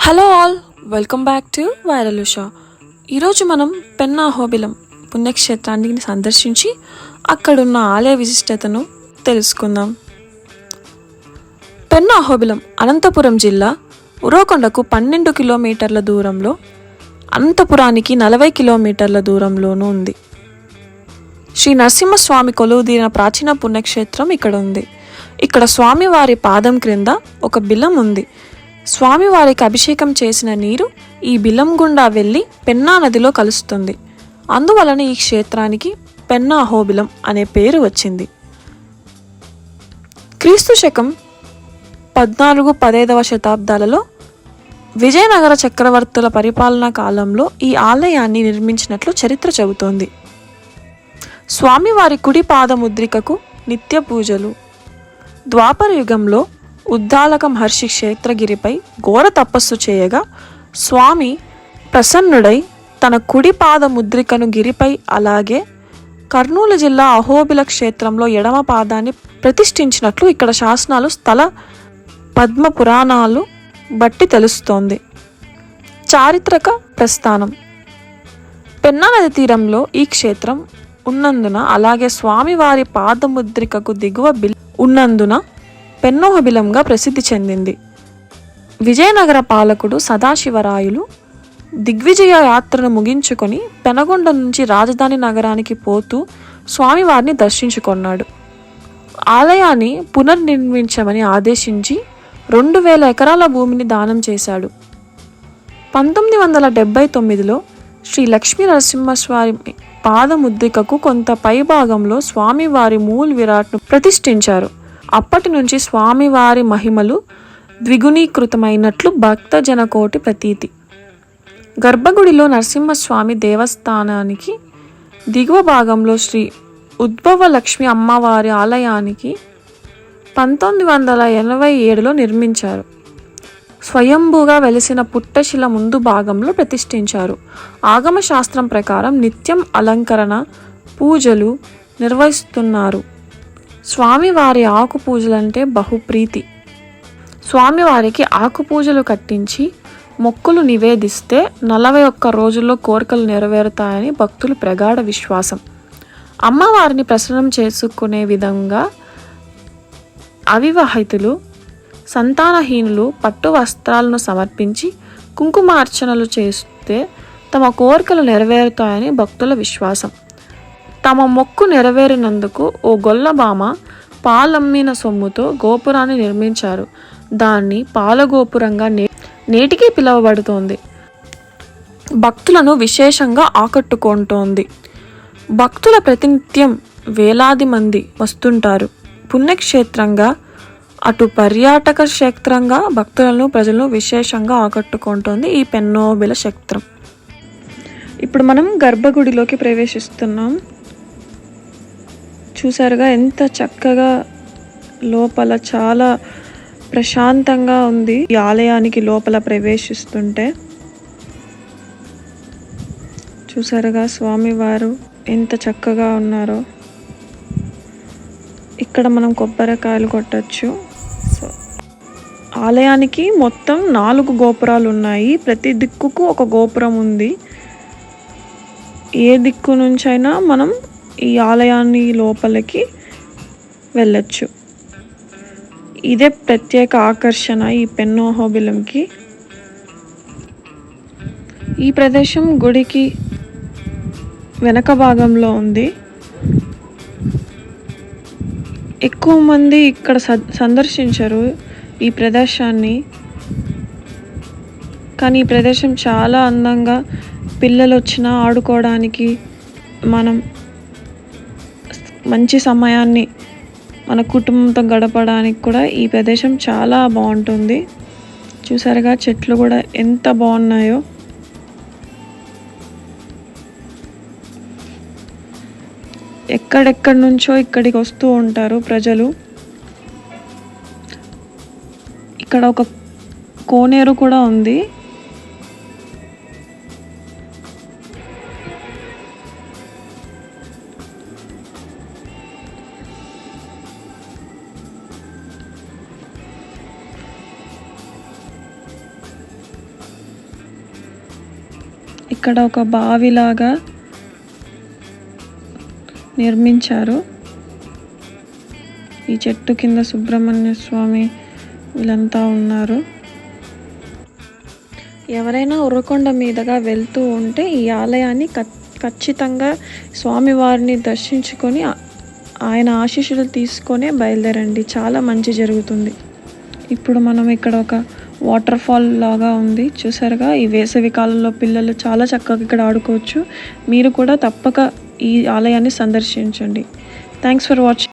Hello all, welcome back to viral Usha. ఈరోజు మనం పెన్నా అహోబిలం పుణ్యక్షేత్రాన్ని సందర్శించి అక్కడున్న ఆలయ విశిష్టతను తెలుసుకుందాం. పెన్నా అహోబిలం అనంతపురం జిల్లా ఉరవకొండకు 12 కిలోమీటర్ల దూరంలో, అనంతపురానికి 40 కిలోమీటర్ల దూరంలోనూ ఉంది. శ్రీ నరసింహస్వామి కొలువుదీరిన ప్రాచీన పుణ్యక్షేత్రం ఇక్కడ ఉంది. ఇక్కడ స్వామివారి పాదం క్రింద ఒక బిలం ఉంది. స్వామివారికి అభిషేకం చేసిన నీరు ఈ బిలం గుండా వెళ్ళి పెన్నా నదిలో కలుస్తుంది. అందువలన ఈ క్షేత్రానికి పెన్నా అహోబిలం అనే పేరు వచ్చింది. క్రీస్తు శకం 14-15వ శతాబ్దాలలో విజయనగర చక్రవర్తుల పరిపాలనా కాలంలో ఈ ఆలయాన్ని నిర్మించినట్లు చరిత్ర చెబుతోంది. స్వామివారి కుడి పాదముద్రికకు నిత్య పూజలు. ద్వాపర యుగంలో ఉద్దాలక మహర్షి క్షేత్రగిరిపై ఘోర తపస్సు చేయగా స్వామి ప్రసన్నుడై తన కుడి పాద ముద్రికను గిరిపై, అలాగే కర్నూలు జిల్లా అహోబిల క్షేత్రంలో ఎడమ పాదాన్ని ప్రతిష్ఠించినట్లు ఇక్కడ శాసనాలు, స్థల పద్మ పురాణాలు బట్టి తెలుస్తోంది. చారిత్రక ప్రస్థానం. పెన్నా నది తీరంలో ఈ క్షేత్రం ఉన్నందున, అలాగే స్వామివారి పాదముద్రికకు దిగువ బిల్ ఉన్నందున పెన్నోహబిలంగా ప్రసిద్ధి చెందింది. విజయనగర పాలకుడు సదాశివరాయలు దిగ్విజయ యాత్రను ముగించుకొని పెనగొండ నుంచి రాజధాని నగరానికి పోతూ స్వామివారిని దర్శించుకున్నాడు. ఆలయాన్ని పునర్నిర్మించమని ఆదేశించి 2000 ఎకరాల భూమిని దానం చేశాడు. 1979లో శ్రీ లక్ష్మీ నరసింహస్వామి పాదముద్రికకు కొంత పైభాగంలో స్వామివారి మూల విరాట్ను ప్రతిష్ఠించారు. అప్పటి నుంచి స్వామివారి మహిమలు ద్విగుణీకృతమైనట్లు భక్తజనకోటి ప్రతీతి. గర్భగుడిలో నరసింహస్వామి దేవస్థానానికి దిగువ భాగంలో శ్రీ ఉద్భవ లక్ష్మి అమ్మవారి ఆలయానికి 1987లో నిర్మించారు. స్వయంభూగా వెలిసిన పుట్టశిల ముందు భాగంలో ప్రతిష్ఠించారు. ఆగమ శాస్త్రం ప్రకారం నిత్యం అలంకరణ పూజలు నిర్వహిస్తున్నారు. స్వామివారి ఆకు పూజలంటే బహుప్రీతి. స్వామివారికి ఆకు పూజలు కట్టించి మొక్కులు నివేదిస్తే 41 రోజుల్లో కోరికలు నెరవేరుతాయని భక్తుల ప్రగాఢ విశ్వాసం. అమ్మవారిని ప్రసన్నం చేసుకునే విధంగా అవివాహితులు, సంతానహీనులు పట్టు వస్త్రాలను సమర్పించి కుంకుమార్చనలు చేస్తే తమ కోరికలు నెరవేరుతాయని భక్తుల విశ్వాసం. తమ మొక్కు నెరవేరినందుకు ఓ గొల్లబామ పాలమ్మిన సొమ్ముతో గోపురాన్ని నిర్మించారు. దాన్ని పాలగోపురంగా నేటికి పిలువబడుతోంది. భక్తులను విశేషంగా ఆకట్టుకుంటోంది. భక్తుల ప్రతినిత్యం వేలాది మంది వస్తుంటారు. పుణ్యక్షేత్రంగా, అటు పర్యాటక క్షేత్రంగా ప్రజలను విశేషంగా ఆకట్టుకుంటోంది ఈ పెన్నోబిల క్షేత్రం. ఇప్పుడు మనం గర్భగుడిలోకి ప్రవేశిస్తున్నాం. చూసారుగా ఎంత చక్కగా, లోపల చాలా ప్రశాంతంగా ఉంది. ఈ ఆలయానికి లోపల ప్రవేశిస్తుంటే చూసారుగా స్వామివారు ఎంత చక్కగా ఉన్నారో. ఇక్కడ మనం కొబ్బరికాయలు కొట్టచ్చు. సో ఆలయానికి మొత్తం 4 గోపురాలు ఉన్నాయి. ప్రతి దిక్కుకు ఒక గోపురం ఉంది. ఏ దిక్కు నుంచైనా మనం ఈ ఆలయాన్ని లోపలికి వెళ్ళచ్చు. ఇదే ప్రత్యేక ఆకర్షణ ఈ పెన్నోహబిలంకి. ఈ ప్రదేశం గుడికి వెనక భాగంలో ఉంది. ఎక్కువ మంది ఇక్కడ సందర్శించరు ఈ ప్రదేశాన్ని. కానీ ఈ ప్రదేశం చాలా అందంగా, పిల్లలు వచ్చినా ఆడుకోవడానికి, మనం మంచి సమయాన్ని మన కుటుంబంతో గడపడానికి కూడా ఈ ప్రదేశం చాలా బాగుంటుంది. చూసారుగా చెట్లు కూడా ఎంత బాగున్నాయో. ఎక్కడెక్కడి నుంచో ఇక్కడికి వస్తూ ఉంటారు ప్రజలు. ఇక్కడ ఒక కోనేరు కూడా ఉంది. ఇక్కడ ఒక బావిలాగా నిర్మించారు. ఈ చెట్టు కింద సుబ్రహ్మణ్య స్వామి వీళ్ళంతా ఉన్నారు. ఎవరైనా ఉర్రకొండ మీదుగా వెళ్తూ ఉంటే ఈ ఆలయాన్ని ఖచ్చితంగా స్వామివారిని దర్శించుకొని ఆయన ఆశీస్సులు తీసుకొనే బయలుదేరండి. చాలా మంచి జరుగుతుంది. ఇప్పుడు మనం ఇక్కడ ఒక వాటర్ ఫాల్ లాగా ఉంది చూసారుగా. ఈ వేసవి కాలంలో పిల్లలు చాలా చక్కగా ఇక్కడ ఆడుకోవచ్చు. మీరు కూడా తప్పక ఈ ఆలయాన్ని సందర్శించండి. Thanks for watching.